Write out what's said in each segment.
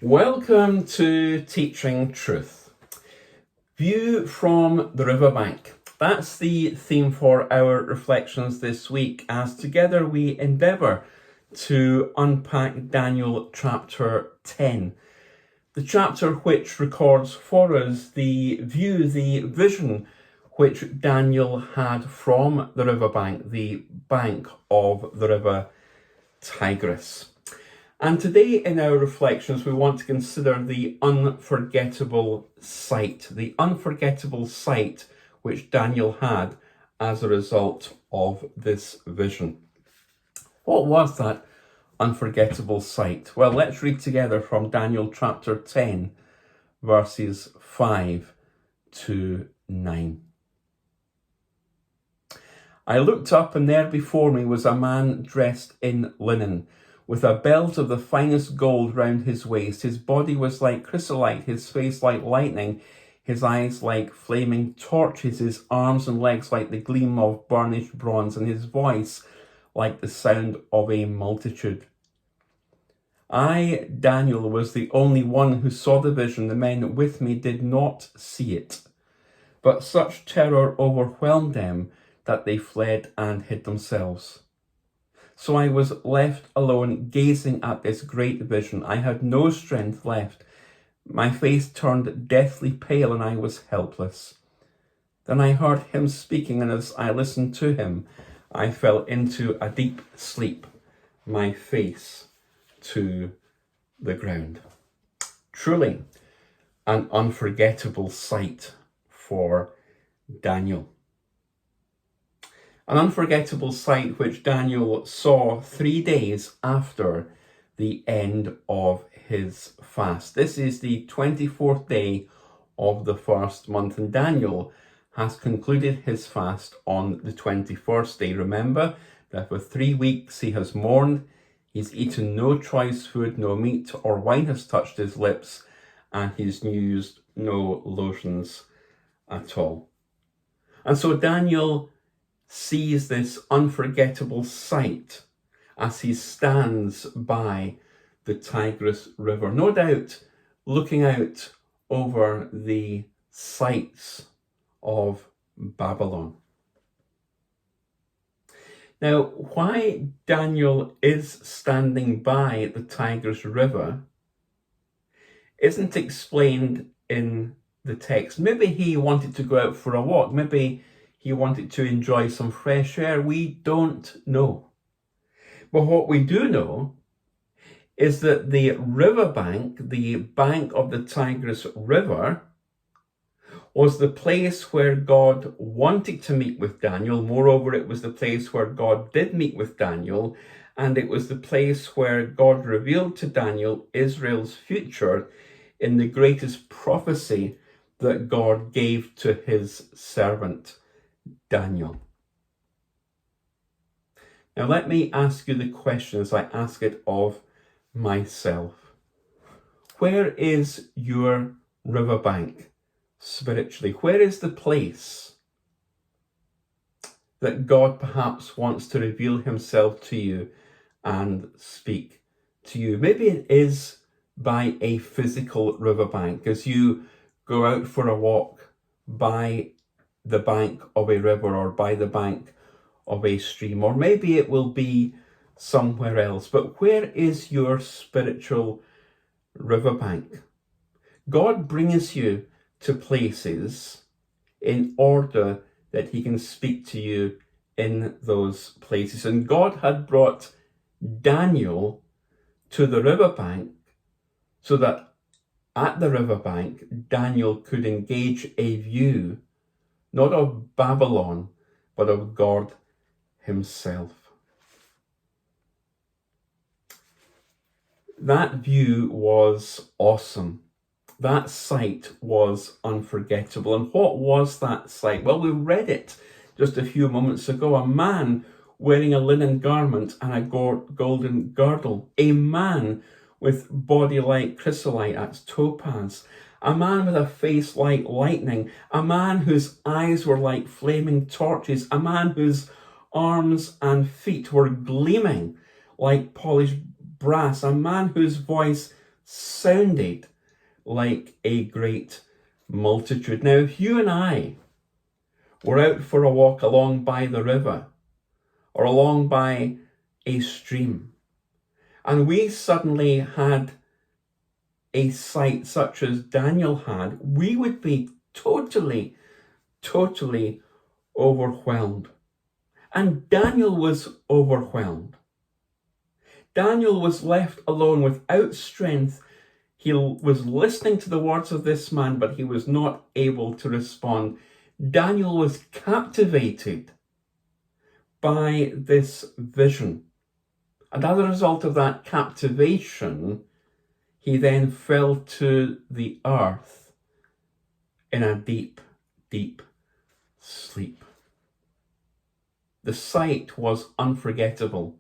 Welcome to Teaching Truth. View from the Riverbank. That's the theme for our reflections this week, as together we endeavour to unpack Daniel chapter 10. The chapter which records for us the view, the vision which Daniel had from the riverbank, the bank of the river Tigris. And today in our reflections, we want to consider the unforgettable sight which Daniel had as a result of this vision. What was that unforgettable sight? Well, let's read together from Daniel chapter 10, verses 5 to 9. I looked up, and there before me was a man dressed in linen, with a belt of the finest gold round his waist. His body was like chrysolite, his face like lightning, his eyes like flaming torches, his arms and legs like the gleam of burnished bronze, and his voice like the sound of a multitude. I, Daniel, was the only one who saw the vision. The men with me did not see it, but such terror overwhelmed them that they fled and hid themselves. So I was left alone, gazing at this great vision. I had no strength left. My face turned deathly pale, and I was helpless. Then I heard him speaking, and as I listened to him, I fell into a deep sleep, my face to the ground. Truly an unforgettable sight for Daniel. An unforgettable sight which Daniel saw 3 days after the end of his fast. This is the 24th day of the first month, and Daniel has concluded his fast on the 21st day. Remember that for 3 weeks he has mourned, he's eaten no choice food, no meat or wine has touched his lips, and he's used no lotions at all. And so Daniel sees this unforgettable sight as he stands by the Tigris River, no doubt looking out over the sights of Babylon. Now, why Daniel is standing by the Tigris River isn't explained in the text. Maybe he wanted to go out for a walk. Maybe he wanted to enjoy some fresh air. We don't know. But what we do know is that the riverbank, the bank of the Tigris River, was the place where God wanted to meet with Daniel. Moreover, it was the place where God did meet with Daniel, and it was the place where God revealed to Daniel Israel's future in the greatest prophecy that God gave to his servant Daniel. Now let me ask you the question as I ask it of myself. Where is your riverbank spiritually? Where is the place that God perhaps wants to reveal himself to you and speak to you? Maybe it is by a physical riverbank as you go out for a walk by the bank of a river or by the bank of a stream, or maybe it will be somewhere else. But where is your spiritual riverbank? God brings you to places in order that he can speak to you in those places. And God had brought Daniel to the riverbank so that at the riverbank, Daniel could engage a view not of Babylon, but of God himself. That view was awesome. That sight was unforgettable. And what was that sight? Well, we read it just a few moments ago. A man wearing a linen garment and a golden girdle. A man with body like chrysolite, that's topaz. A man with a face like lightning. A man whose eyes were like flaming torches. A man whose arms and feet were gleaming like polished brass. A man whose voice sounded like a great multitude. Now, if you and I were out for a walk along by the river or along by a stream, and we suddenly had a sight such as Daniel had, we would be totally overwhelmed. And Daniel was overwhelmed. Daniel was left alone without strength. He was listening to the words of this man, but he was not able to respond. Daniel was captivated by this vision. And as a result of that captivation, he then fell to the earth in a deep sleep. The sight was unforgettable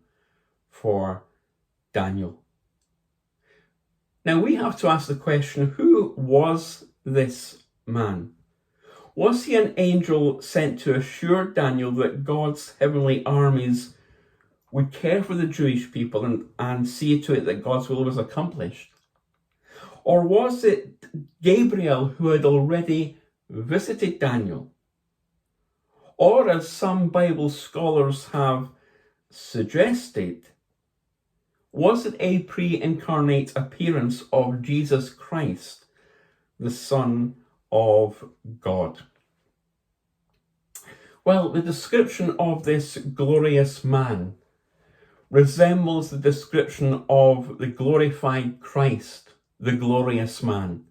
for Daniel. Now we have to ask the question, who was this man? Was he an angel sent to assure Daniel that God's heavenly armies would care for the Jewish people and see to it that God's will was accomplished? Or was it Gabriel who had already visited Daniel? Or, as some Bible scholars have suggested, was it a pre-incarnate appearance of Jesus Christ, the Son of God? Well, the description of this glorious man resembles the description of the glorified Christ, the glorious man,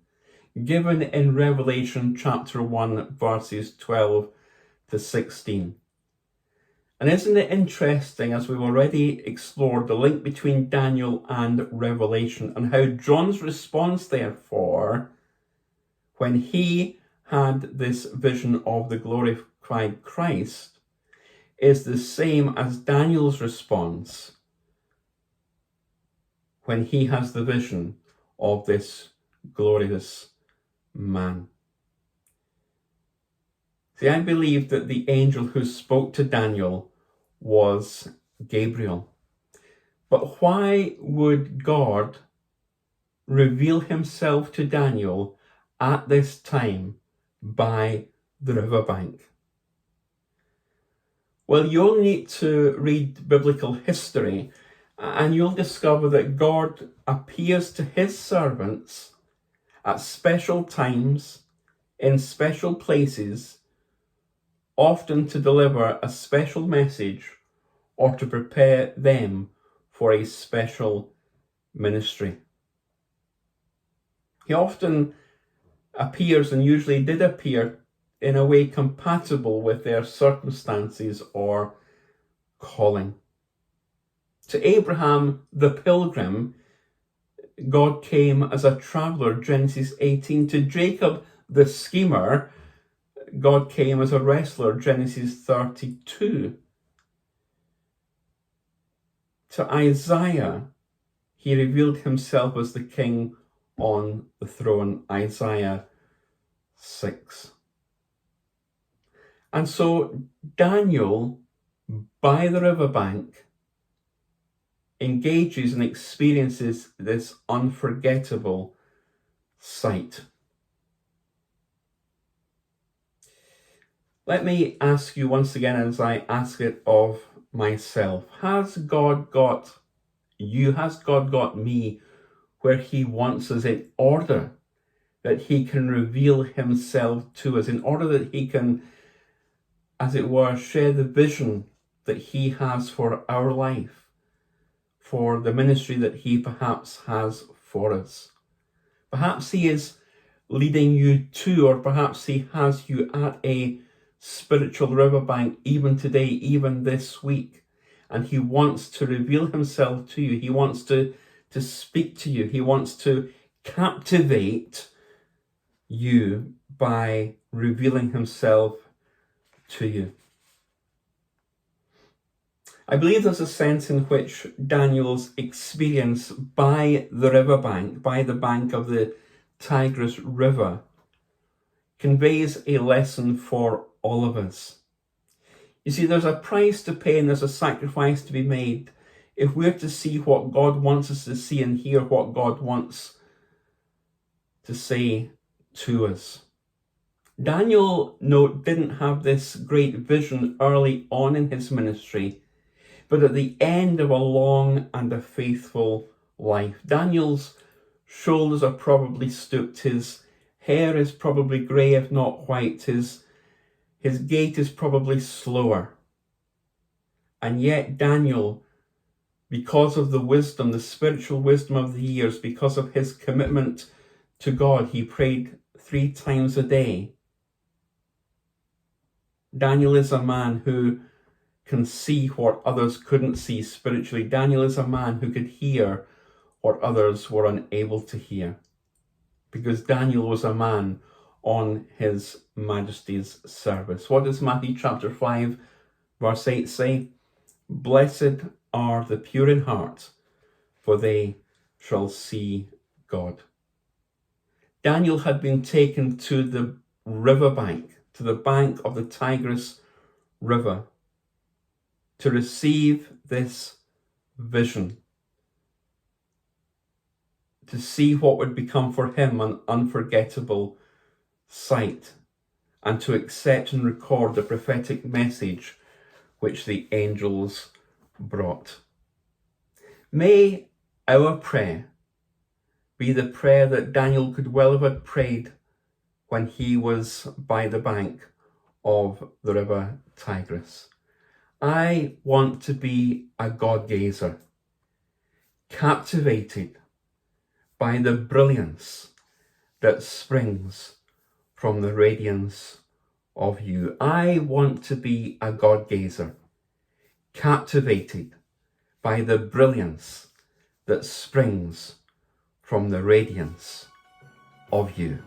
given in Revelation chapter 1, verses 12 to 16. And isn't it interesting, as we've already explored, the link between Daniel and Revelation, and how John's response, therefore, when he had this vision of the glorified Christ, is the same as Daniel's response when he has the vision of this glorious man. See, I believe that the angel who spoke to Daniel was Gabriel. But why would God reveal himself to Daniel at this time by the riverbank? Well, you'll need to read biblical history and you'll discover that God appears to his servants at special times, in special places, often to deliver a special message or to prepare them for a special ministry. He often appears, and usually did appear, in a way compatible with their circumstances or calling. To Abraham the pilgrim, God came as a traveller, Genesis 18. To Jacob the schemer, God came as a wrestler, Genesis 32. To Isaiah, he revealed himself as the king on the throne, Isaiah 6. And so Daniel, by the riverbank, engages and experiences this unforgettable sight. Let me ask you once again, as I ask it of myself, has God got you? Has God got me where he wants us, in order that he can reveal himself to us, in order that he can, as it were, share the vision that he has for our life, for the ministry that he perhaps has for us? Perhaps he is leading you to, or perhaps he has you at a spiritual riverbank even today, even this week, and he wants to reveal himself to you. He wants to speak to you. He wants to captivate you by revealing himself to you. I believe there's a sense in which Daniel's experience by the riverbank, by the bank of the Tigris River, conveys a lesson for all of us. You see, there's a price to pay and there's a sacrifice to be made if we're to see what God wants us to see and hear what God wants to say to us. Daniel, no, didn't have this great vision early on in his ministry, but at the end of a long and a faithful life. Daniel's shoulders are probably stooped, his hair is probably grey if not white, his gait is probably slower. And yet Daniel, because of the wisdom, the spiritual wisdom of the years, because of his commitment to God, he prayed 3 times a day. Daniel is a man who can see what others couldn't see spiritually. Daniel is a man who could hear what others were unable to hear, because Daniel was a man on his Majesty's service. What does Matthew chapter 5 verse 8 say? Blessed are the pure in heart, for they shall see God. Daniel had been taken to the riverbank, to the bank of the Tigris River, to receive this vision, to see what would become for him an unforgettable sight, and to accept and record the prophetic message which the angels brought. May our prayer be the prayer that Daniel could well have prayed when he was by the bank of the river Tigris. I want to be a God-gazer, captivated by the brilliance that springs from the radiance of you. I want to be a God-gazer, captivated by the brilliance that springs from the radiance of you.